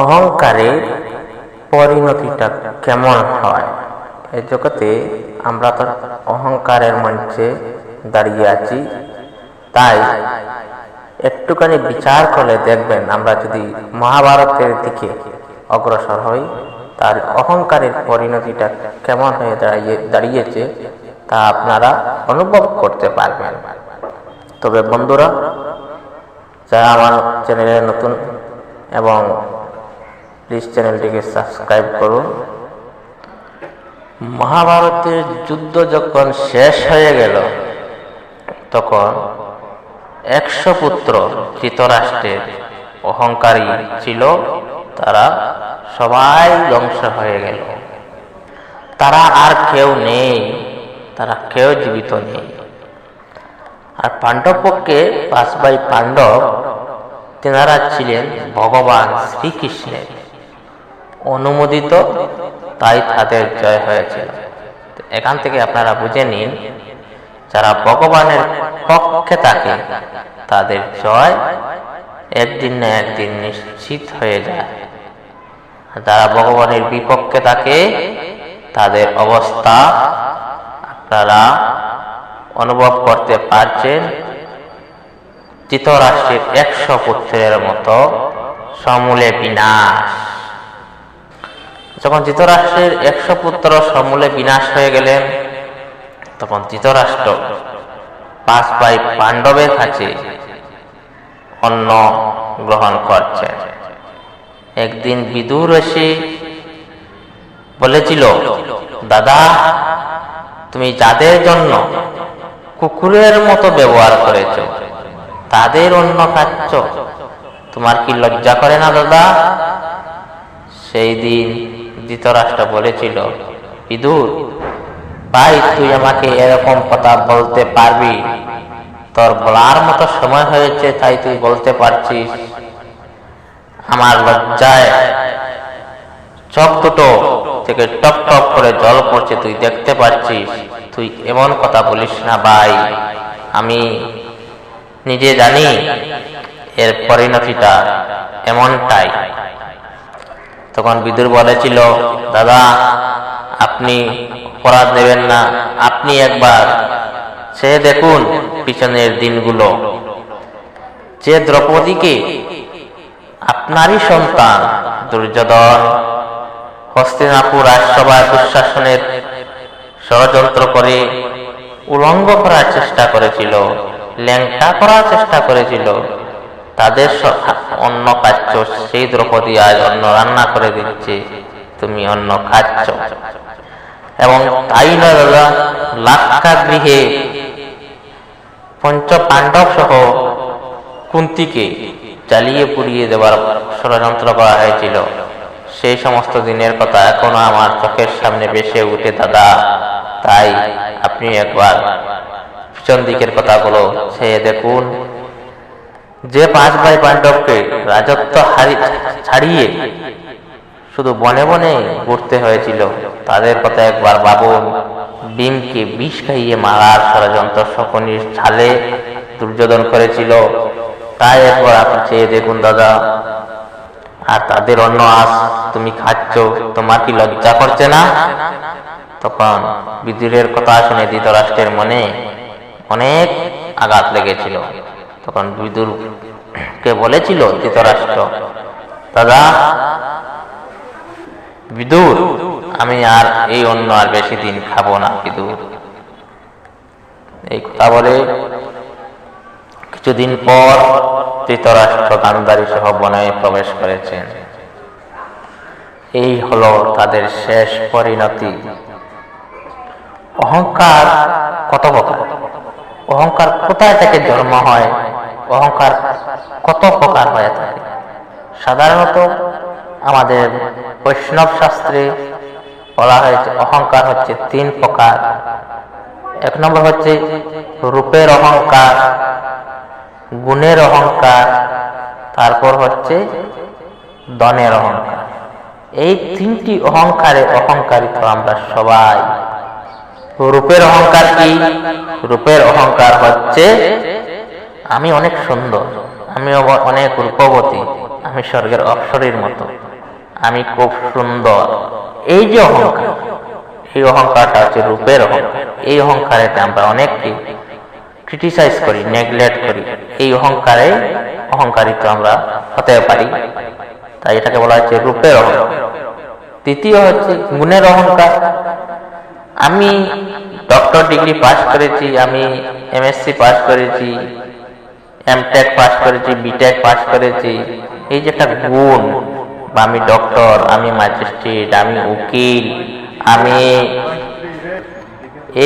অহংকারের পরিণতিটা কেমন হয়। এই জগতে আমরা তো অহংকারের মঞ্চে দাঁড়িয়ে আছি, তাই একটুখানি বিচার করলে দেখবেন, আমরা যদি মহাভারতের দিকে অগ্রসর হই তার অহংকারের পরিণতিটা কেমন হয়ে দাঁড়িয়েছে তা আপনারা অনুভব করতে পারবেন। তবে বন্ধুরা, যারা আমার চ্যানেলে নতুন এবং প্লিজ চ্যানেলটিকে সাবস্ক্রাইব করুন। মহাভারতের যুদ্ধ যখন শেষ হয়ে গেল তখন 100 পুত্র ধৃতরাষ্ট্রের অহংকারী ছিল, তারা সবাই ধ্বংস হয়ে গেল। তারা আর কেউ নেই, তারা কেউ জীবিত নেই। আর পাণ্ডব পক্ষে 5 ভাই পাণ্ডব, তেনারা ছিলেন ভগবান শ্রীকৃষ্ণের অনুমোদিত, তাই তাদের জয় হয়েছিল। এখান থেকে আপনারা বুঝে নিন, যারা ভগবানের পক্ষে থাকে তাদের জয় একদিন না একদিন নিশ্চিত হয়ে যায়। যারা ভগবানের বিপক্ষে থাকে তাদের অবস্থা আপনারা অনুভব করতে পারছেন। ধৃতরাষ্ট্রের 100 পুত্রের মতো সমূলে বিনাশ। যখন ধৃতরাষ্ট্রের 100 পুত্র সমূলে বিনাশ হয়ে গেলেন, তখন ধৃতরাষ্ট্র 5 ভাই পাণ্ডবের কাছে অন্ন গ্রহণ করছেন। একদিন বিদুর এসে বলেছিল, দাদা, তুমি যাদের জন্য কুকুরের মতো ব্যবহার করেছ তাদের অন্ন খাচ্ছ, তোমার কি লজ্জা করে না দাদা? সেই দিন ধৃতরাষ্ট্র বলেছিল, বিদুর ভাই, তুই আমাকে এরকম কথা বলতে পারবি? তোর বলার মতো সময় হয়েছে, তাই তুই বলতে পারছিস। আমার লজ্জায় চোখ দুটো থেকে টপ টপ করে জল পড়ছে, তুই দেখতে পাচ্ছিস। তুই এমন কথা বলিস না ভাই, আমি নিজে জানি এর পরিণতিটা এমনটাই। তখন বিদুর বলেছিল, দাদা, আপনি অপরাধ নেবেন না, আপনি একবার সে দেখুন পিছনের দিনগুলো, যে দ্রৌপদীকে আপনারই সন্তান দুর্যোধন হস্তিনাপুর রাজসভায় দুঃশাসনের ষড়যন্ত্র করে উলঙ্গ করার চেষ্টা করেছিল, ল্যাংটা করার চেষ্টা করেছিল, তাদের অন্ন খাচ্ছ। সেই দ্রৌপদী আজ অন্ন রান্না করে দিচ্ছে, তুমি অন্ন খাচ্ছ। এবং তাই না দাদা, লাক্ষাগৃহে পঞ্চ পাণ্ডব সহ কুন্তিকে জ্বালিয়ে পুড়িয়ে দেওয়ার ষড়যন্ত্র করা হয়েছিল। সেই সমস্ত দিনের কথা এখনো আমার চোখের সামনে ভেসে উঠে দাদা। তাই আপনি একবার পিছন দিকের কথাগুলো সে দেখুন। যে 5 ভাই পাণ্ডবকে রাজত্ব ছাড়িয়ে শুধু বনে বনে ঘুরতে হয়েছিল, তাদের কথা একবার ভাবুন। ভীমকে বিষ খাইয়ে মারার ষড়যন্ত্র শকুনির ছালে দুর্যোধন করেছিল, তাই একবার আপনি চেয়ে দেখুন দাদা। আর তাদের অন্ন আজ তুমি খাচ্ছ, তোমার কি লজ্জা করছে না? তখন বিদুরের কথা শুনে ধৃতরাষ্ট্রের মনে অনেক আঘাত লেগেছিল। তখন বিদুরকে বলেছিল ধৃতরাষ্ট্র, দাদা বিদুর, আমি আর এই অন্ন আর বেশি দিন খাবো না বিদুর। এই কথা বলে কিছুদিন পর ধৃতরাষ্ট্র গান্ধারী সহ বনে প্রবেশ করেছেন। এই হলো তাদের শেষ পরিণতি। অহংকার কত প্রকার, অহংকার কোথায় থেকে জন্ম হয়, অহংকার কত প্রকার হয়ে থাকে। সাধারণত আমাদের বৈষ্ণব শাস্ত্রে বলা হয়েছে অহংকার হচ্ছে 3 প্রকার। 1 নম্বর হচ্ছে রূপের অহংকার, গুণের অহংকার, তারপর হচ্ছে ধনের অহংকার। এই 3টি অহংকারে অহংকারিত আমরা সবাই। রূপের অহংকার কি? রূপের অহংকার হচ্ছে আমি অনেক সুন্দর, আমি অনেক রূপবতী, আমি স্বর্গের অপ্সরীর মতো। আমি খুব সুন্দর, এই যে অহংকার, এই অহংকারটা হচ্ছে রূপের অহংকার। এই অহংকারেতে আমরা অনেককে ক্রিটিসাইজ করি, নেগলেক্ট করি। এই অহংকারিত আমরা হতে পারি, তাই এটাকে বলা হচ্ছে রূপের অহংকার। তৃতীয় হচ্ছে গুণের অহংকার। আমি ডক্টর ডিগ্রি পাস করেছি, আমি এমএসসি পাস করেছি, এমটেক পাস করেছি, বিটেক পাস করেছি, এই যে একটা গুণ, বা আমি ডক্টর, আমি ম্যাজিস্ট্রেট, আমি উকিল, আমি,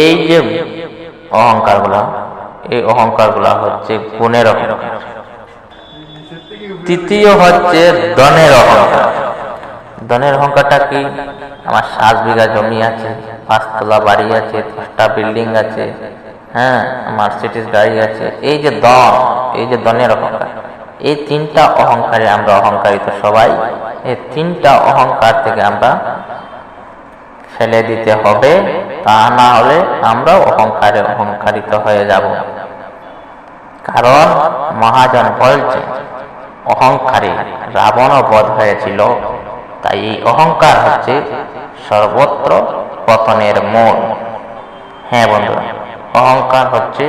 এই যে অহংকারগুলা হচ্ছে গুণের অহংকার। তৃতীয় হচ্ছে ধনের অহংকার। ধনের অহংকারটা কি? আমার 7 বিঘা জমি আছে, 5 তলা বাড়ি আছে, 10টা বিল্ডিং আছে, হ্যাঁ, মার্সিডিজ গাড়ি আছে, এই যে ধন, এই যে ধনের অহংকার। এই 3টা অহংকারে আমরা অহংকারিত সবাই। এই 3টা অহংকার থেকে আমরা ফেলে দিতে হবে, তা না হলে আমরা অহংকারিত হয়ে যাব। কারণ মহাজন বলছে অহংকারে রাবণও বধ হয়েছিল। তাই এই অহংকার হচ্ছে সর্বত্র পতনের মূল। হ্যাঁ বন্ধুরা, অহংকার হচ্ছে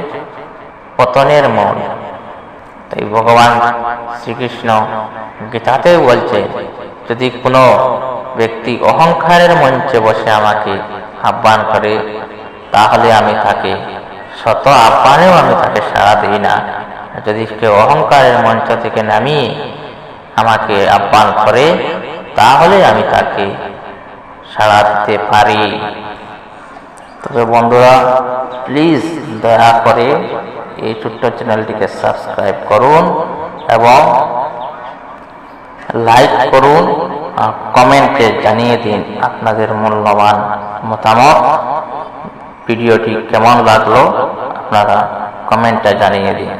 পতনের মূল। তাই ভগবান শ্রীকৃষ্ণ গীতাতেও বলছে, যদি কোনো ব্যক্তি অহংকারের মঞ্চে বসে আমাকে আহ্বান করে, তাহলে আমি তাকে শত আহ্বানেও আমি তাকে সাড়া দিই না। যদি কেউ অহংকারের মঞ্চ থেকে নামিয়ে আমাকে আহ্বান করে, তাহলে আমি তাকে সাড়া দিতে পারি। তবে বন্ধুরা, প্লিজ দয়া করে এই ছোট্ট চ্যানেলটিকে সাবস্ক্রাইব করুন এবং লাইক করুন, আর কমেন্টে জানিয়ে দিন আপনাদের মূল্যবান মতামত। ভিডিওটি কেমন লাগলো আপনারা কমেন্টে জানিয়ে দিন।